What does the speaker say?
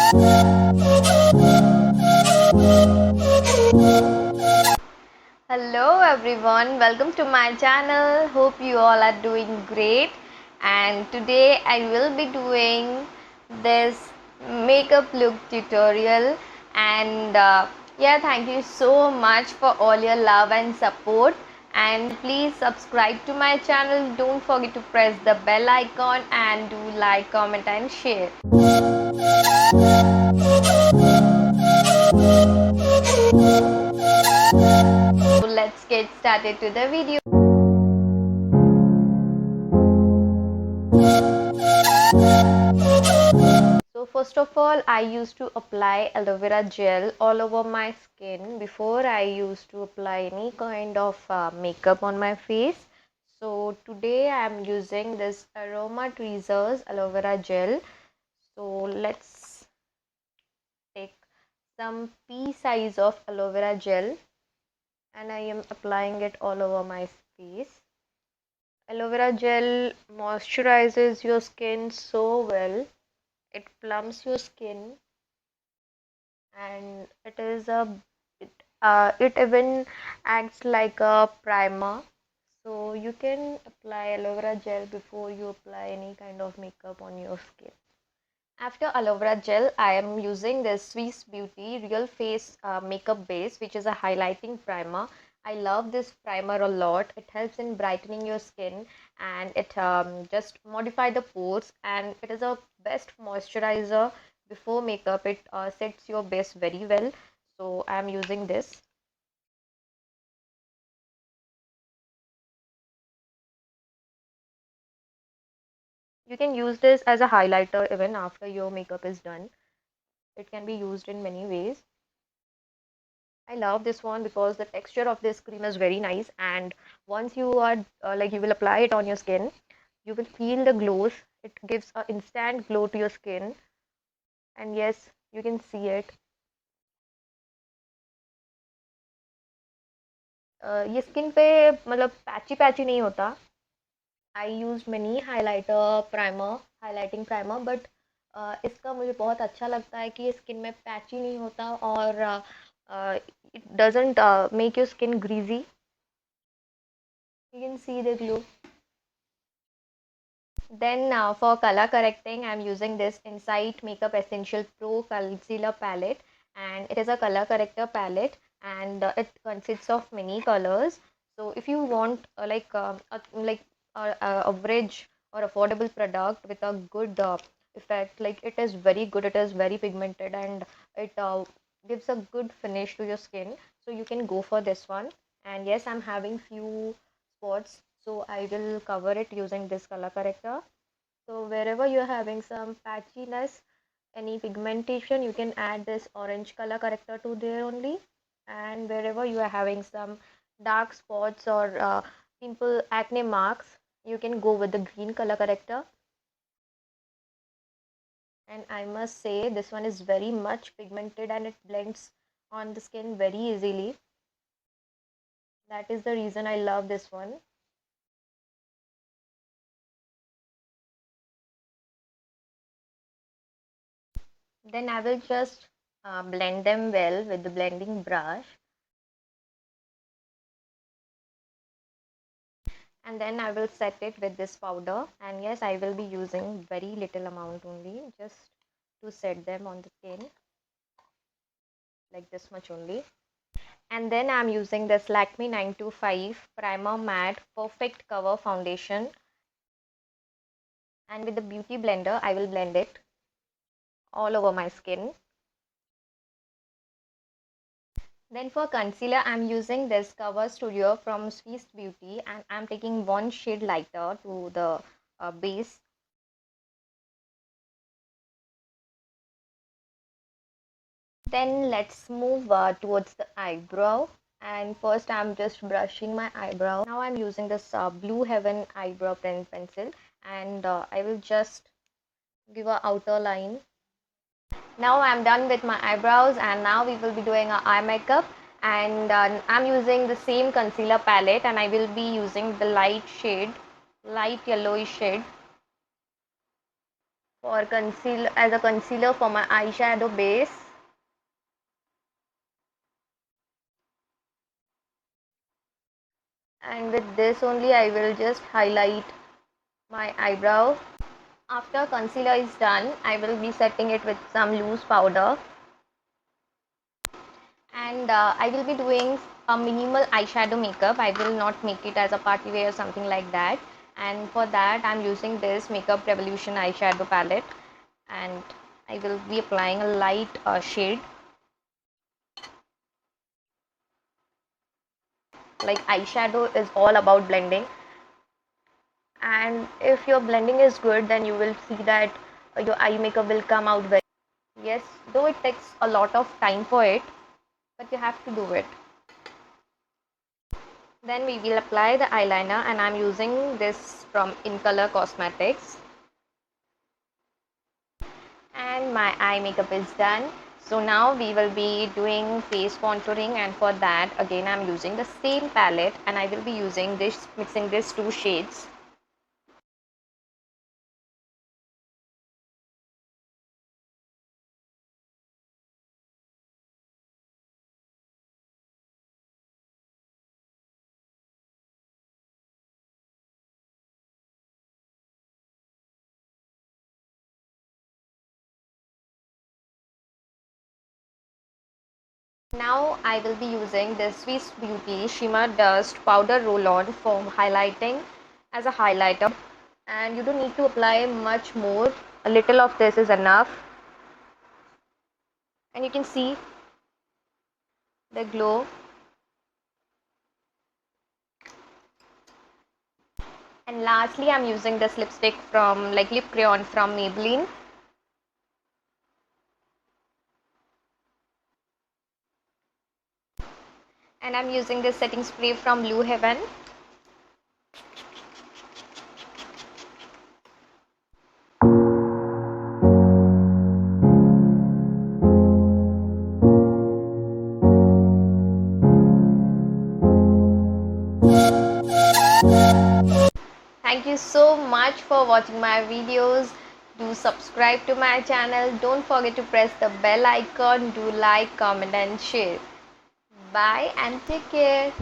Hello everyone, welcome to my channel. Hope you all are doing great. And today I will be doing this makeup look tutorial. And yeah, thank you so much for all your love and support. And please subscribe to my channel. Don't forget to press the bell icon and do like, comment, and share. So let's get started to the video. So first of all, I used to apply aloe vera gel all over my skin before I used to apply any kind of makeup on my face. So today I am using this Aroma Tweezers aloe vera gel. So let's take some pea size of aloe vera gel and I am applying it all over my face. Aloe vera gel moisturizes your skin so well. It plumps your skin and it even acts like a primer, so you can apply aloe vera gel before you apply any kind of makeup on your skin. After aloe vera gel, I am using this Swiss Beauty Real Face makeup base, which is a highlighting primer. I love this primer a lot. It helps in brightening your skin and it just modify the pores, and it is a best moisturizer before makeup. It sets your base very well. So I am using this. You can use this as a highlighter even after your makeup is done. It can be used in many ways. I love this one because the texture of this cream is very nice, and once you are you will apply it on your skin, you will feel the glows. It gives an instant glow to your skin, and yes, you can see it. ये skin पे मतलब patchy patchy नहीं होता. आई use many highlighter primer, highlighting primer, but इसका मुझे बहुत अच्छा लगता है कि ये स्किन में पैची नहीं होता और it doesn't make your skin greasy. You can see the glow. Then for color correcting, I'm using this Insight Makeup Essential Pro Concealer Palette, and it is a color corrector palette, and it consists of many colors. So if you want a average or affordable product with a good effect, like it is very good, it is very pigmented, and it gives a good finish to your skin. So you can go for this one. And yes, I'm having few spots, so I will cover it using this color corrector. So wherever you're having some patchiness, any pigmentation, you can add this orange color corrector to there only. And wherever you are having some dark spots or pimple acne marks, you can go with the green color corrector. And I must say this one is very much pigmented and it blends on the skin very easily. That is the reason I love this one. Then I will just blend them well with the blending brush. And then I will set it with this powder, and yes, I will be using very little amount only, just to set them on the skin, like this much only. And then I'm using this Lakme 925 Primer Matte Perfect Cover Foundation, and with the beauty blender I will blend it all over my skin. Then for concealer, I'm using this Cover Studio from Swiss Beauty, and I'm taking one shade lighter to the base. Then let's move towards the eyebrow. And first I'm just brushing my eyebrow. Now I'm using this Blue Heaven eyebrow pen pencil, and I will just give a outer line. Now I'm done with my eyebrows, and now we will be doing our eye makeup. And I'm using the same concealer palette, and I will be using the light shade, light yellowish shade for conceal as a concealer for my eyeshadow base. And with this only I will just highlight my eyebrow. After concealer is done, I will be setting it with some loose powder. And I will be doing a minimal eyeshadow makeup. I will not make it as a party wear or something like that. And for that I'm using this Makeup Revolution eyeshadow palette, and I will be applying a light shade. Like, eyeshadow is all about blending, and if your blending is good, then you will see that your eye makeup will come out very. Yes, though it takes a lot of time for it, but you have to do it. Then we will apply the eyeliner, and I'm using this from In Color Cosmetics. And my eye makeup is done. So now we will be doing face contouring, and for that again I'm using the same palette, and I will be using this, mixing these two shades. Now I will be using the Swiss Beauty Shimmer Dust Powder Roll-On for highlighting as a highlighter, and you don't need to apply much more. A little of this is enough, and you can see the glow. And lastly I'm using this lipstick from lip crayon from Maybelline. And I'm using this setting spray from Blue Heaven. Thank you so much for watching my videos. Do subscribe to my channel. Don't forget to press the bell icon. Do like, comment and share. Bye and take care.